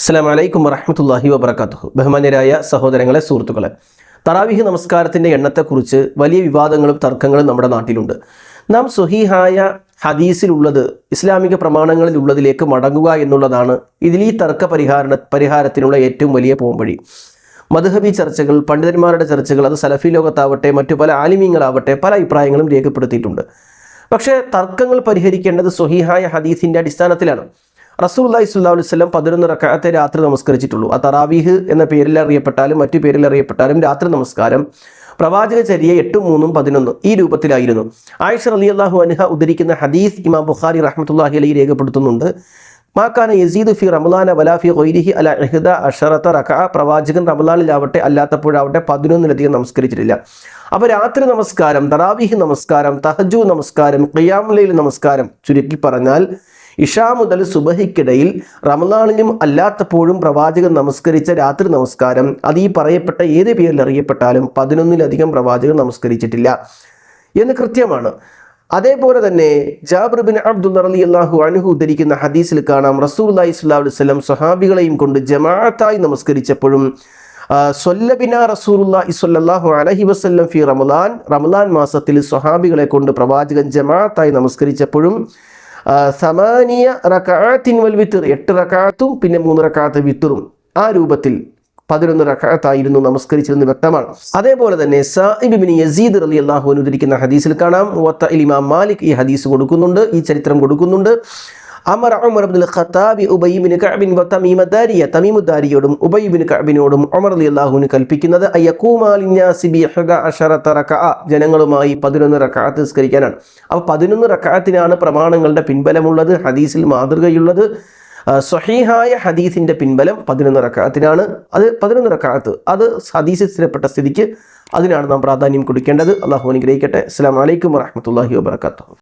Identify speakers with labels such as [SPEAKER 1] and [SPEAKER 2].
[SPEAKER 1] അസ്സലാമു അലൈക്കും വറഹ്മത്തുള്ളാഹി വബറകാതുഹു. ബഹുമാന്യരായ സഹോദരങ്ങളെ, സുഹൃത്തുക്കളെ, തറാവീഹ് നമസ്കാരത്തിൻ്റെ എണ്ണത്തെക്കുറിച്ച് വലിയ വിവാദങ്ങളും തർക്കങ്ങളും നമ്മുടെ നാട്ടിലുണ്ട്. നാം സ്വഹീഹായ ഹദീസിലുള്ളത് ഇസ്ലാമിക പ്രമാണങ്ങളിലുള്ളതിലേക്ക് മടങ്ങുക എന്നുള്ളതാണ് ഇതിൽ ഈ തർക്ക പരിഹാരത്തിനുള്ള ഏറ്റവും വലിയ പോംവഴി. മദ്ഹബി ചർച്ചകൾ, പണ്ഡിതന്മാരുടെ ചർച്ചകൾ, അത് സലഫി ലോകത്താവട്ടെ മറ്റു പല ആലിമീങ്ങളാവട്ടെ പല അഭിപ്രായങ്ങളും രേഖപ്പെടുത്തിയിട്ടുണ്ട്. പക്ഷേ തർക്കങ്ങൾ പരിഹരിക്കേണ്ടത് സ്വഹീഹായ ഹദീസിൻ്റെ അടിസ്ഥാനത്തിലാണ്. റസൂലുള്ളാഹി സ്വല്ലല്ലാഹു അലൈഹി വസല്ലം 11 റക്അത്തെ രാത്രി നമസ്കരിച്ചിട്ടുള്ളൂ. ആ തറാവീഹ് എന്ന പേരിൽ അറിയപ്പെട്ടാലും മറ്റു പേരിൽ അറിയപ്പെട്ടാലും രാത്രി നമസ്കാരം പ്രവാചക ചര്യ 8, 3, 11 ഈ രൂപത്തിലായിരുന്നു. ആയിഷ റളിയല്ലാഹു അൻഹ ഉദ്ധരിക്കുന്ന ഹദീസ് ഇമാം ബുഖാരി റഹ്മത്തുള്ളാഹി അലൈഹി രേഖപ്പെടുത്തുന്നുണ്ട്. മാക്കാന യസീദു ഫി റമളാന വലാ ഫി ഗൈരിഹി അല 11 റക്അ. പ്രവാചകൻ റമളാനിലാവട്ടെ അല്ലാത്തപ്പോഴാവട്ടെ 11-ലധികം നമസ്കരിച്ചിട്ടില്ല. അപ്പോൾ രാത്രി നമസ്കാരം, തറാവീഹ് നമസ്കാരം, തഹജ്ജുദ് നമസ്കാരം, ഖിയാമുൽ ലൈൽ നമസ്കാരം, ചുരുക്കി പറഞ്ഞാൽ ഇഷാ മുതൽ സുബഹിക്കിടയിൽ റമളാനിലും അല്ലാത്തപ്പോഴും പ്രവാചകൻ നമസ്കരിച്ച രാത്രി നമസ്കാരം അത് ഈ പറയപ്പെട്ട ഏത് പേരിൽ അറിയപ്പെട്ടാലും 11-ലധികം പ്രവാചകൻ നമസ്കരിച്ചിട്ടില്ല എന്ന് കൃത്യമാണ്. അതേപോലെ തന്നെ ജാബിർ ബിൻ അബ്ദുല്ലാഹ് റളിയല്ലാഹു അൻഹു ഉദ്ധരിക്കുന്ന ഹദീസിൽ കാണാം, റസൂലുള്ളാഹി സ്വല്ലല്ലാഹു അലൈഹി വസല്ലം സ്വഹാബികളെയും കൊണ്ട് ജമാഅത്തായി നമസ്കരിച്ചപ്പോഴും സ്വല്ലബിന റസൂലുള്ളാഹി സ്വല്ലല്ലാഹു അലൈഹി വസല്ലം ഫി റമളാൻ മാസത്തിൽ സ്വഹാബികളെ കൊണ്ട് പ്രവാചകൻ ജമാഅത്തായി നമസ്കരിച്ചപ്പോഴും 8 റക്അത്തിൻ വൽ വിത്ർ, 8 റക്അത്തും പിന്നെ 3 റക്അത്ത് വിത്റും, ആ രൂപത്തിൽ 11 റക്അത്തായിരുന്നു നമസ്കരിച്ചതെന്ന് വ്യക്തമാണ്. അതേപോലെ തന്നെ സാഇബ് ഇബ്നു യസീദ് റളിയല്ലാഹു അൻഹു ഉദ്ധരിക്കുന്ന ഹദീസിൽ കാണാം, മുവത്തഇൽ ഇമാം മാലിക് ഈ ഹദീസ് കൊടുക്കുന്നുണ്ട്, ഈ ചരിത്രം കൊടുക്കുന്നുണ്ട്. അമർ ഉമർ ഇബ്നുൽ ഖത്താബ് ഉബൈ ഇബ്നു കഅബ് വ തമീമുദ്ദാരിയോടും ഉബൈ ഇബ്നു കഅബിനോടും ഉമർ റളിയല്ലാഹു അൻഹു കൽപ്പിക്കുന്നത് അയ്യഖൂമ ലിന്നാസി ബി 11 റക്അ, ജനങ്ങളുമായി 11 റക്അത്ത് നിസ്കരിക്കാനാണ്. അപ്പോൾ 11 റക്അത്തിനാണ് പ്രമാണങ്ങളുടെ പിൻബലമുള്ളത്, ഹദീസിൽ മാതൃകയുള്ളത്. സ്വഹീഹായ ഹദീസിൻ്റെ പിൻബലം 11 റക്അത്തിനാണ്. അത് 11 റക്അത്ത് അത് ഹദീസിൽ സ്ഥിരപ്പെട്ട സ്ഥിതിക്ക് അതിനാണ് നാം പ്രാധാന്യം കൊടുക്കേണ്ടത്. അല്ലാഹു അനുഗ്രഹിക്കട്ടെ. അസ്സലാമു അലൈക്കും വറഹ്മത്തുള്ളാഹി വബറകാതുഹു.